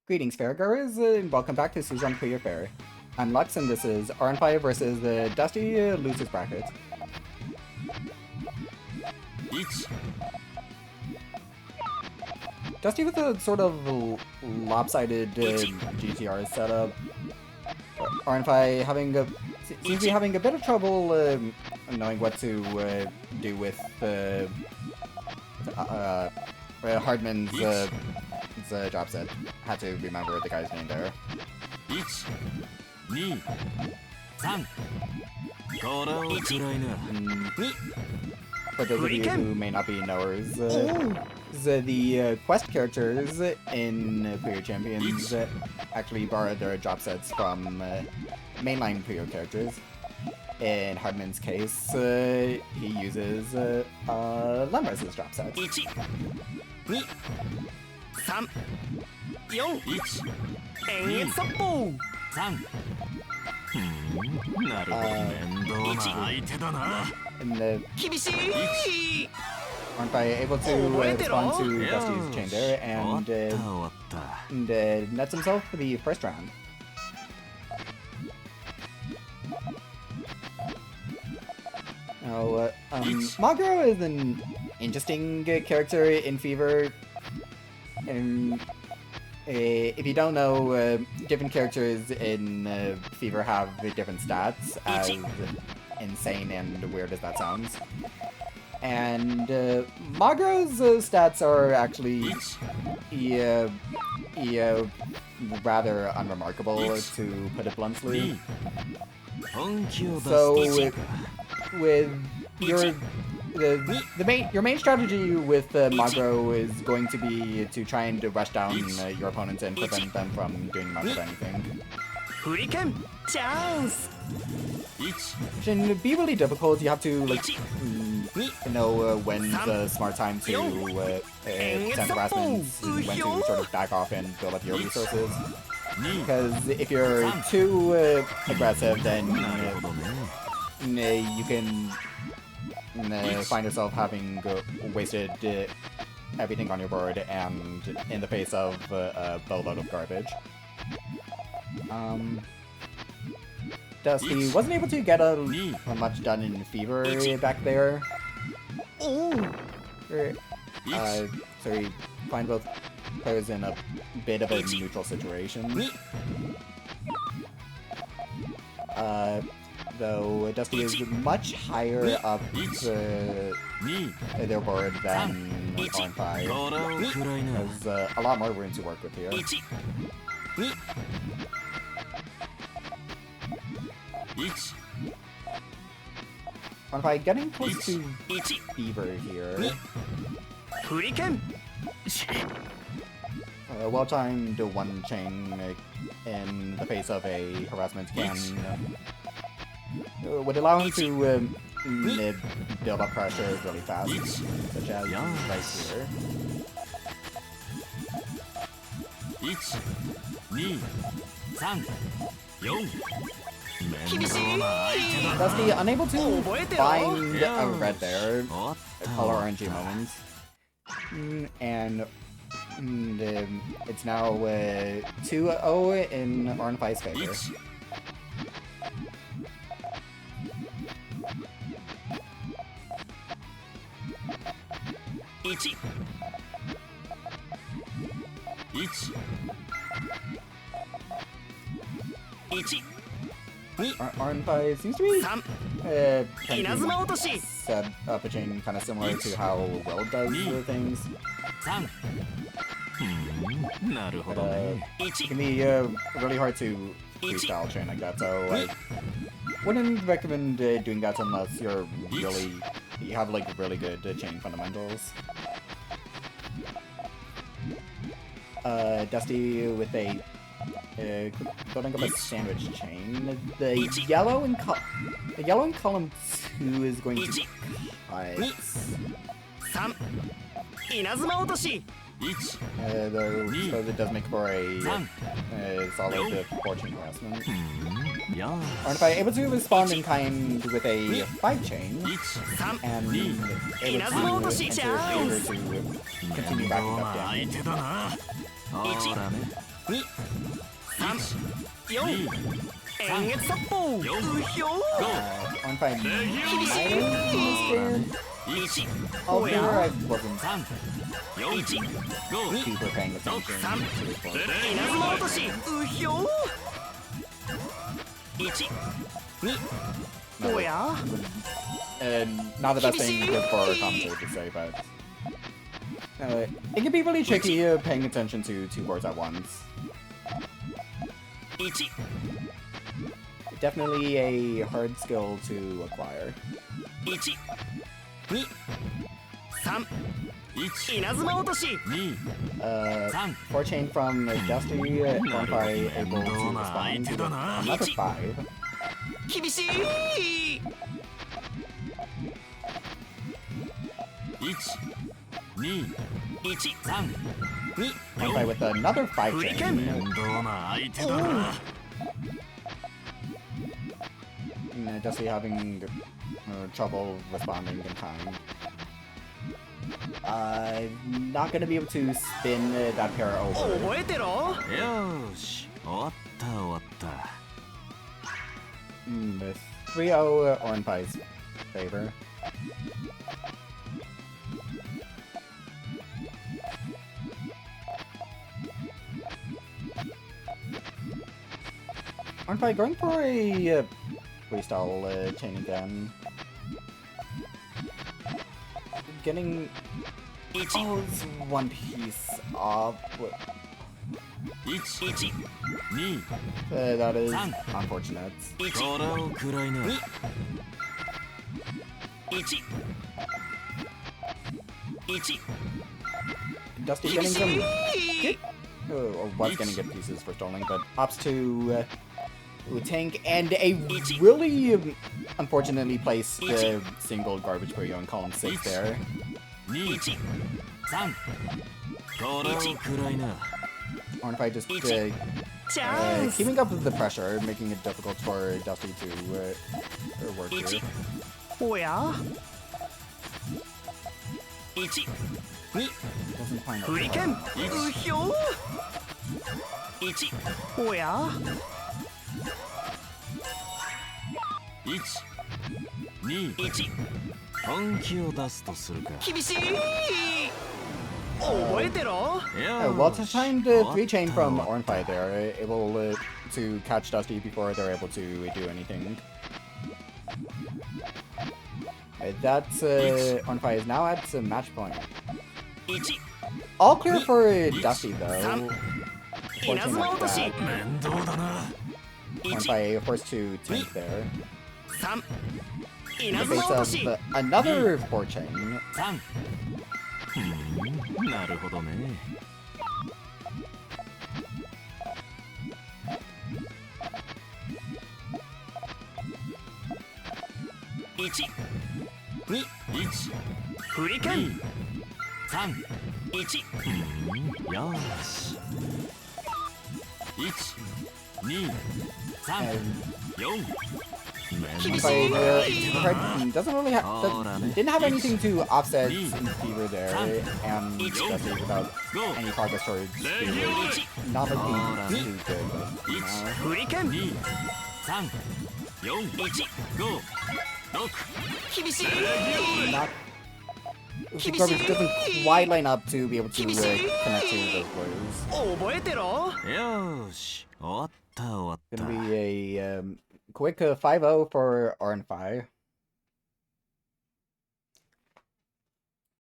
Greetings, Fairgoers, and welcome back to Suzuran Puyo Fair. I'm Lux, and this is Aurenfy versus the Dusty Losers Bracket. Dusty with a sort of lopsided GTR setup. Aurenfy seems to be having a bit of trouble knowing what to do with Hartmann's drop set. Had to remember the guy's name there. For those of you who may not be knowers, the quest characters in Puyo Champions actually borrowed their drop sets from mainline Puyo characters. In Hartmann's case, he uses Lemris's drop sets. Aren't I able to respond to Dusty's chain there and nets himself for the first round. Now, Maguro is an interesting character in Fever. If you don't know, different characters in Fever have different stats, as insane and weird as that sounds. And Maguro's stats are actually rather unremarkable, to put it bluntly. So with your main strategy with Maguro is going to be to try and rush down your opponents and prevent them from doing much of anything. Which can be really difficult. You have to know when's the smart time to send harassments, when to sort of back off and build up your resources. Because if you're too aggressive, then you can find yourself having wasted everything on your board and in the face of a boatload of garbage. Dusty wasn't able to get much done in Fever back there. So he finds both players in a bit of a neutral situation. Though Dusty is much higher up their board than Aurenfy. There's a lot more room to work with here. Aurenfy getting close to Fever here. Well-timed one chain in the face of a harassment can would allow him to build up pressure really fast, such as right here. Dusty unable to find a red there, color RNG moments, and it's now 2-0 in Aurenfy's favor. Aurenfy seems to be set up a chain kind of similar to how Will does things. It can be really hard to freestyle chain like that, so I wouldn't recommend doing that unless you have really good chain fundamentals. Dusty with a building up a sandwich chain. The yellow in column 2 is going to cut. Though it does make for a solid 14 harassment. Aurenfy able to respond in kind with a 5 chain, and able to enter Fever to continue backing up damage. 2 3 4円月殺法うひょ Aurenfy might have missed it. 1 Oh, お there や I wasn't 3 4 5 super paying attention to this one. 稲妻落としうひょ1 2 おや Not the best thing for a commentator to say, but it can be really tricky paying attention to two boards at once. 1 Definitely a hard skill to acquire. 1 2 3 稲妻落とし 4 chain from Dusty, Aurenfy able to respond to another 5. 厳しい 1 2 1 3 2 Aurenfy with another 5 Hurricane. chain. 面倒な相手だな Dusty having trouble responding in time. Not gonna be able to spin that pair over. 覚えてろよーし終わった終わった With 3-0 Aurenfy's favor. Aurenfy going for a freestyle chain again. Getting 1 his one piece off. 1 2 That is unfortunate. 1空を食らいな2 1 1 Dusty getting some good, or was getting good pieces for stalling, but opts to tank and a really unfortunately placed single garbage Puyo in column 6 there. 2 1 3空を食らいな Aurenfy just チャンス keeping up with the pressure, making it difficult for Dusty to work 1 here. おや1 2 Doesn't find フリケンうひょ1おや1 2 1本気を出すとするか厳しい覚えてろ Well, to find the 3 chain from Aurenfy there, able to catch Dusty before they're able to do anything. That's Aurenfy is now at match point. 1 All clear for Dusty though. 稲 Fortune 妻 like 落とし that. 面倒だな Aurenfy forced to tank there. 3 In 稲 the 妻 face 落と of し another 4 chain. 3なるほどね1 2 1フリケン3 1よーし1 2 3 And 4 Aurenfy doesn't really have, didn't have anything to offset Fever there, and Dusty without any progress towards Fever. Not looking too good. But, フリケン2 3 4 1 5 6厳しい not garbage doesn't quite line up to be able to connect to those blows. 覚えてろよーし終わった終わった Gonna be a quick 5-0 for Aurenfy.